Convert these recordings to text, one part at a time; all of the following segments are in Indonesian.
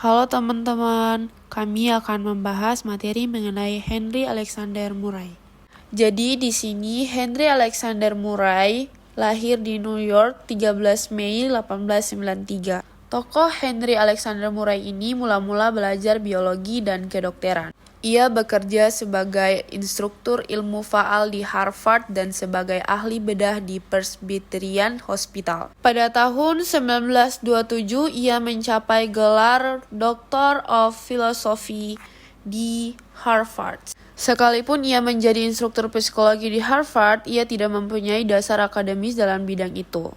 Halo teman-teman, kami akan membahas materi mengenai Henry Alexander Murray. Jadi di sini Henry Alexander Murray lahir di New York 13 Mei 1893. Tokoh Henry Alexander Murray ini mula-mula belajar biologi dan kedokteran. Ia bekerja sebagai instruktur ilmu faal di Harvard dan sebagai ahli bedah di Presbyterian Hospital. Pada tahun 1927, ia mencapai gelar Doctor of Philosophy di Harvard. Sekalipun ia menjadi instruktur psikologi di Harvard, ia tidak mempunyai dasar akademis dalam bidang itu.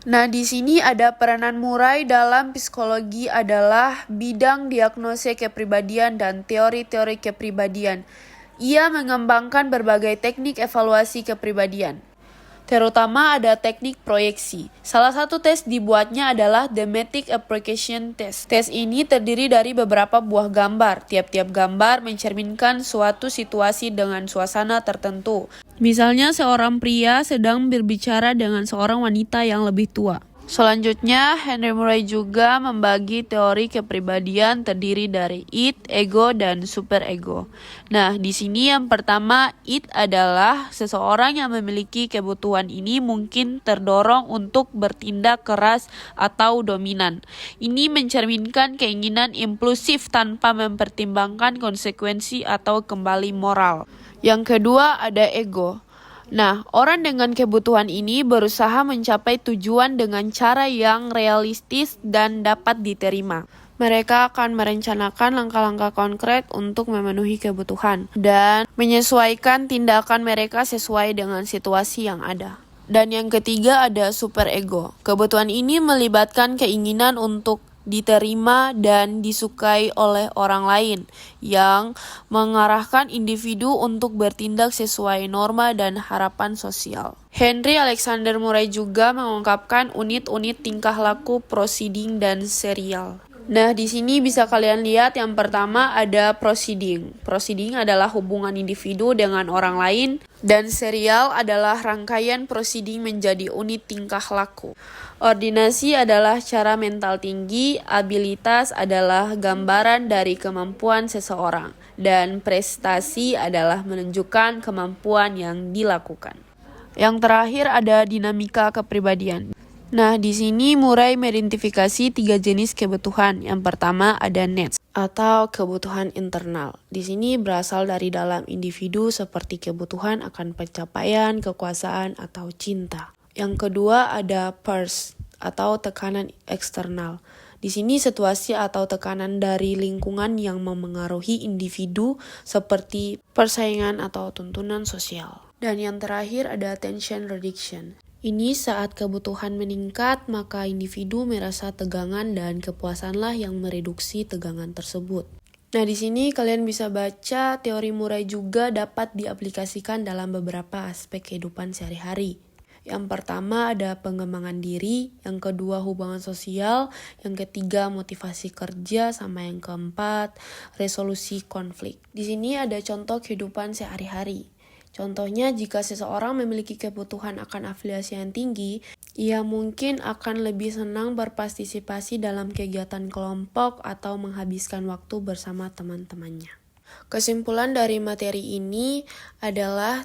Nah, di sini ada peranan Murray dalam psikologi adalah bidang diagnosis kepribadian dan teori-teori kepribadian. Ia mengembangkan berbagai teknik evaluasi kepribadian. Terutama ada teknik proyeksi. Salah satu tes dibuatnya adalah Thematic Application Test. Tes ini terdiri dari beberapa buah gambar. Tiap-tiap gambar mencerminkan suatu situasi dengan suasana tertentu. Misalnya seorang pria sedang berbicara dengan seorang wanita yang lebih tua. Selanjutnya, Henry Murray juga membagi teori kepribadian terdiri dari id, ego, dan superego. Nah, di sini yang pertama, id adalah seseorang yang memiliki kebutuhan ini mungkin terdorong untuk bertindak keras atau dominan. Ini mencerminkan keinginan impulsif tanpa mempertimbangkan konsekuensi atau kembali moral. Yang kedua, ada ego. Nah, orang dengan kebutuhan ini berusaha mencapai tujuan dengan cara yang realistis dan dapat diterima. Mereka akan merencanakan langkah-langkah konkret untuk memenuhi kebutuhan dan menyesuaikan tindakan mereka sesuai dengan situasi yang ada. Dan yang ketiga ada superego. Kebutuhan ini melibatkan keinginan untuk diterima dan disukai oleh orang lain yang mengarahkan individu untuk bertindak sesuai norma dan harapan sosial. Henry Alexander Murray juga mengungkapkan unit-unit tingkah laku proceeding dan serial. Nah, di sini bisa kalian lihat yang pertama ada proceeding. Proceeding adalah hubungan individu dengan orang lain dan serial adalah rangkaian proceeding menjadi unit tingkah laku. Ordinasi adalah cara mental tinggi, abilitas adalah gambaran dari kemampuan seseorang, dan prestasi adalah menunjukkan kemampuan yang dilakukan. Yang terakhir ada dinamika kepribadian. Nah, di sini Murray mengidentifikasi 3 jenis kebutuhan. Yang pertama ada needs atau kebutuhan internal. Di sini berasal dari dalam individu seperti kebutuhan akan pencapaian, kekuasaan, atau cinta. Yang kedua ada purse atau tekanan eksternal. Di sini situasi atau tekanan dari lingkungan yang memengaruhi individu seperti persaingan atau tuntunan sosial. Dan yang terakhir ada attention reduction. Ini saat kebutuhan meningkat, maka individu merasa tegangan dan kepuasanlah yang mereduksi tegangan tersebut. Nah, di sini kalian bisa baca teori Murray juga dapat diaplikasikan dalam beberapa aspek kehidupan sehari-hari. Yang pertama ada pengembangan diri, yang kedua hubungan sosial, yang ketiga motivasi kerja, sama yang keempat resolusi konflik. Di sini ada contoh kehidupan sehari-hari. Contohnya, jika seseorang memiliki kebutuhan akan afiliasi yang tinggi, ia mungkin akan lebih senang berpartisipasi dalam kegiatan kelompok atau menghabiskan waktu bersama teman-temannya. Kesimpulan dari materi ini adalah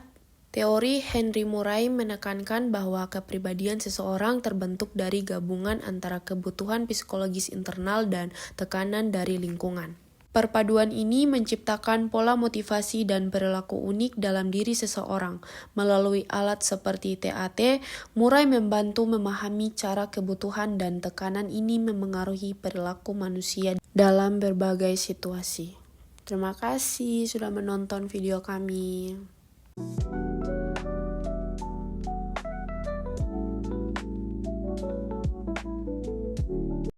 teori Henry Murray menekankan bahwa kepribadian seseorang terbentuk dari gabungan antara kebutuhan psikologis internal dan tekanan dari lingkungan. Perpaduan ini menciptakan pola motivasi dan perilaku unik dalam diri seseorang. Melalui alat seperti TAT, Murray membantu memahami cara kebutuhan dan tekanan ini memengaruhi perilaku manusia dalam berbagai situasi. Terima kasih sudah menonton video kami.